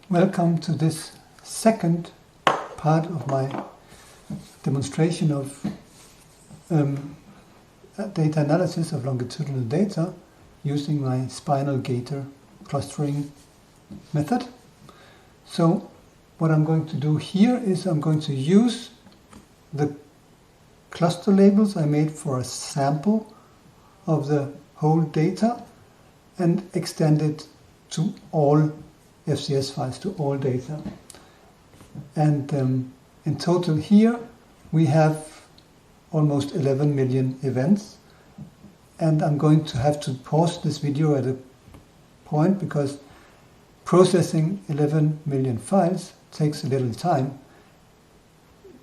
Welcome to this second part of my demonstration of data analysis of longitudinal data using my spinal gator clustering method. So what I'm going to do here is I'm going to use the cluster labels I made for a sample of the whole data and extend it to all FCS files, to all data. And in total here we have almost 11 million events, and I'm going to have to pause this video at a point because processing 11 million files takes a little time.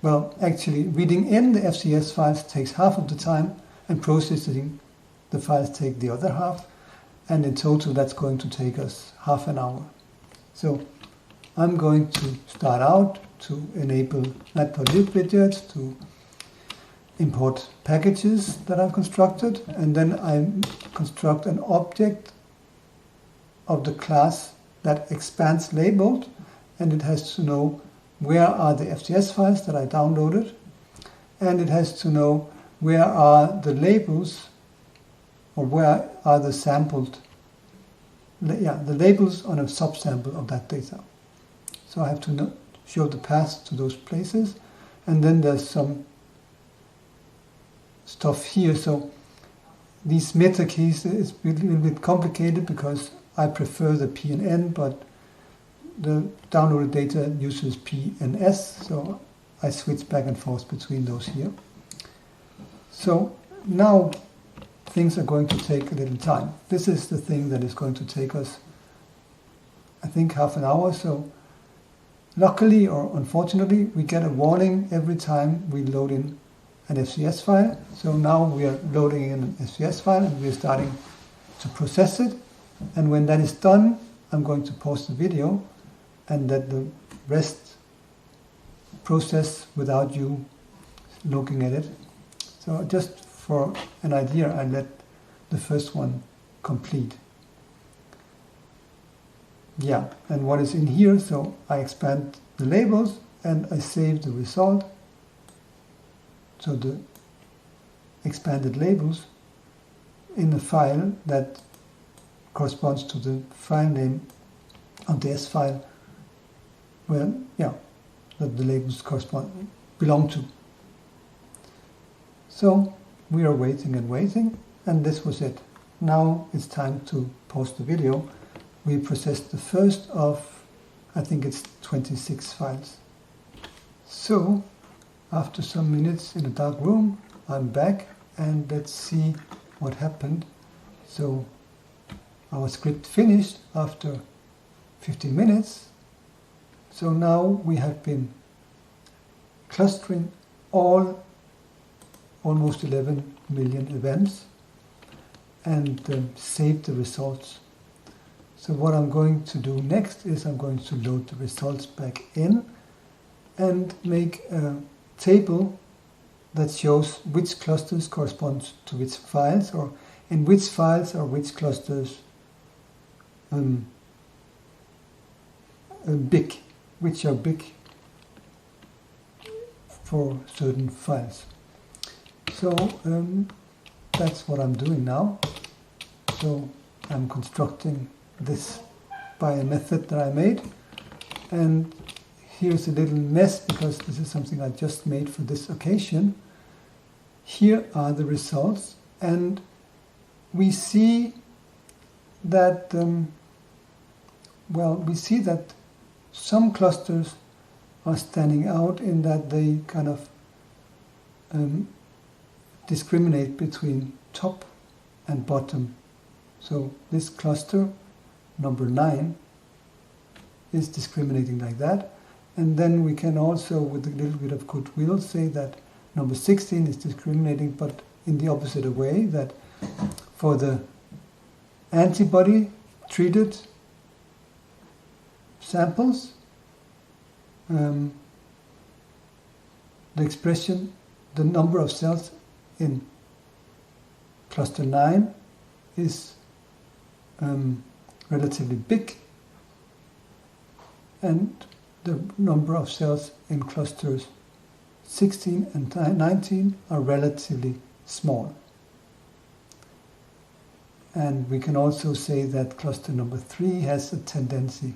Well, actually reading in the FCS files takes half of the time and processing the files take the other half, and in total that's going to take us half an hour. So I'm going to start out to enable matplotlib widgets, to import packages that I've constructed, and then I construct an object of the class that expands labeled, and it has to know where are the FCS files that I downloaded, and it has to know where are the labels, or where are the sampled, the labels on a subsample of that data. So I have to show the path to those places, and then there's some stuff here. So these meta keys is a little bit complicated because I prefer the P and N, but the downloaded data uses P and S, so I switch back and forth between those here. So now things are going to take a little time. This is the thing that is going to take us, I think, half an hour. So luckily or unfortunately, we get a warning every time we load in an FCS file. So now we are loading in an FCS file and we're starting to process it. And when that is done, I'm going to pause the video and let the rest process without you looking at it. So just for an idea, I let the first one complete. Yeah, and what is in here, so I expand the labels and I save the result. So the expanded labels in a file that corresponds to the file name of the S file where, that the labels belong to. So we are waiting and waiting, and this was it. Now it's time to post the video. We processed the first of, I think it's 26 files. So after some minutes in a dark room, I'm back, and let's see what happened. So our script finished after 15 minutes. So now we have been clustering almost 11 million events and save the results. So what I'm going to do next is I'm going to load the results back in and make a table that shows which clusters correspond to which files, or in which files or which clusters big, which are big for certain files. So that's what I'm doing now. So I'm constructing this by a method that I made, and here's a little mess because this is something I just made for this occasion. Here are the results, and we see that we see that some clusters are standing out in that they kind of discriminate between top and bottom. So this cluster, number 9, is discriminating like that. And then we can also, with a little bit of goodwill, say that number 16 is discriminating, but in the opposite way, that for the antibody-treated samples, the expression, the number of cells in cluster 9 is relatively big, and the number of cells in clusters 16 and 19 are relatively small. And we can also say that cluster number 3 has a tendency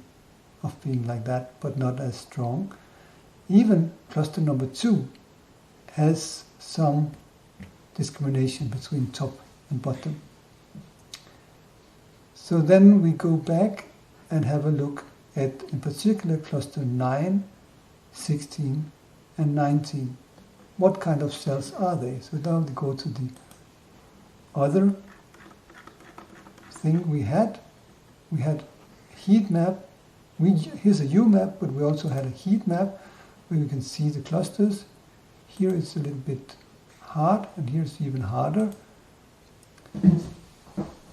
of being like that, but not as strong. Even cluster number 2 has some discrimination between top and bottom. So then we go back and have a look at, in particular, cluster 9, 16, and 19. What kind of cells are they? So now we go to the other thing we had. We had heat map. Here's a U map, but we also had a heat map where we can see the clusters. Here it's a little bit hard, and here it's even harder.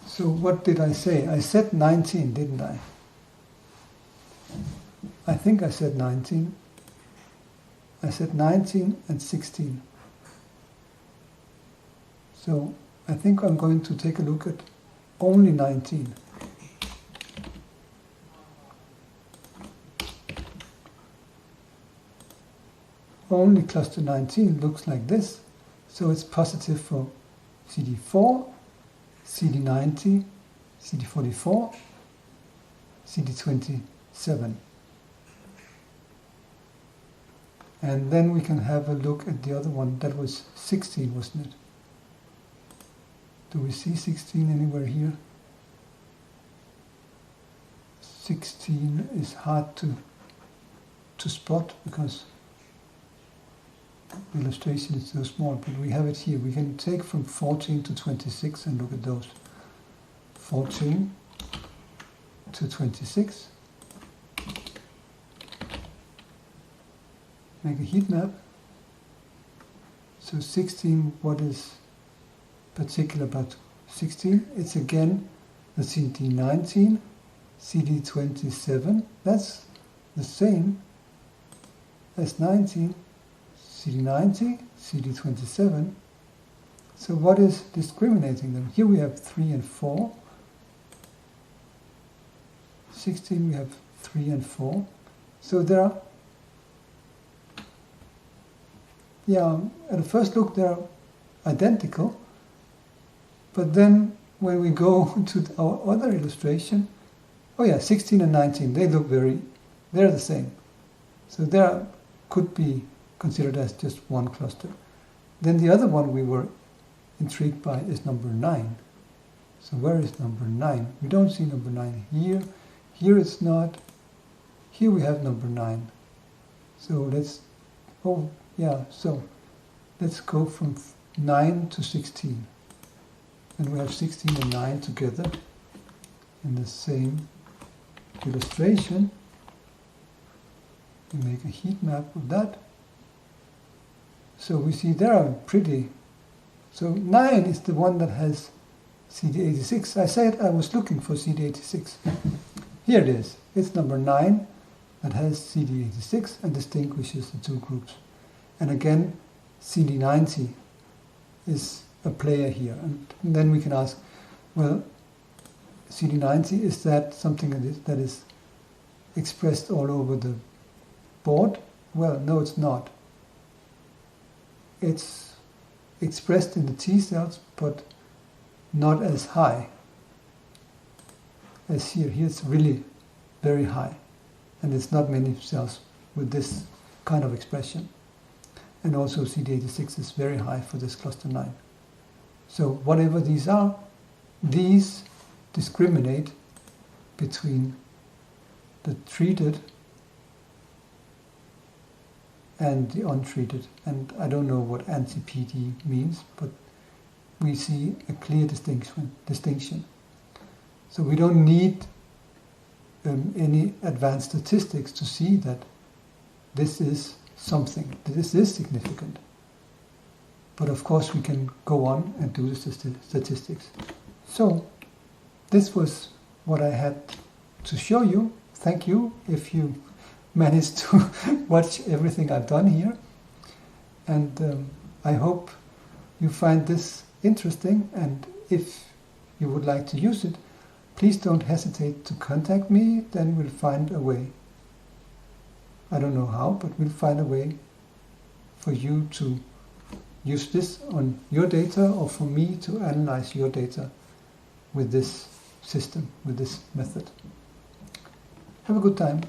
So what did I say? I said 19, didn't I? I think I said 19. I said 19 and 16. So I think I'm going to take a look at only 19. Only cluster 19 looks like this. So it's positive for CD4, CD90, CD44, CD27. And then we can have a look at the other one. That was 16, wasn't it? Do we see 16 anywhere here? 16 is hard to spot because the illustration is so small, but we have it here. We can take from 14 to 26 and look at those. 14 to 26. Make a heat map. So 16, what is particular about 16? It's again the CD19, CD27. That's the same as 19. CD90, CD27. So what is discriminating them? Here we have 3 and 4. 16 we have 3 and 4. So there are, at a first look they're identical. But then when we go to our other illustration, 16 and 19, they look they're the same. So there could be considered as just one cluster. Then the other one we were intrigued by is number 9. So where is number 9? We don't see number 9 here. Here it's not. Here we have number 9. So let's go from 9 to 16. And we have 16 and 9 together in the same illustration. We make a heat map of that. So we see there are pretty. So 9 is the one that has CD86. I said I was looking for CD86. Here it is. It's number 9 that has CD86 and distinguishes the two groups. And again, CD90 is a player here. And then we can ask, well, CD90, is that something that is expressed all over the board? Well, no, it's not. It's expressed in the T cells, but not as high as here. Here it's really very high, and it's not many cells with this kind of expression. And also CD86 is very high for this cluster 9. So whatever these are, these discriminate between the treated and the untreated. And I don't know what anti-PD means, but we see a clear distinction. So we don't need any advanced statistics to see that this is something, that this is significant. But of course we can go on and do the statistics. So this was what I had to show you. Thank you if you managed to watch everything I've done here. And I hope you find this interesting, and if you would like to use it, please don't hesitate to contact me, then we'll find a way. I don't know how, but we'll find a way for you to use this on your data, or for me to analyze your data with this system, with this method. Have a good time.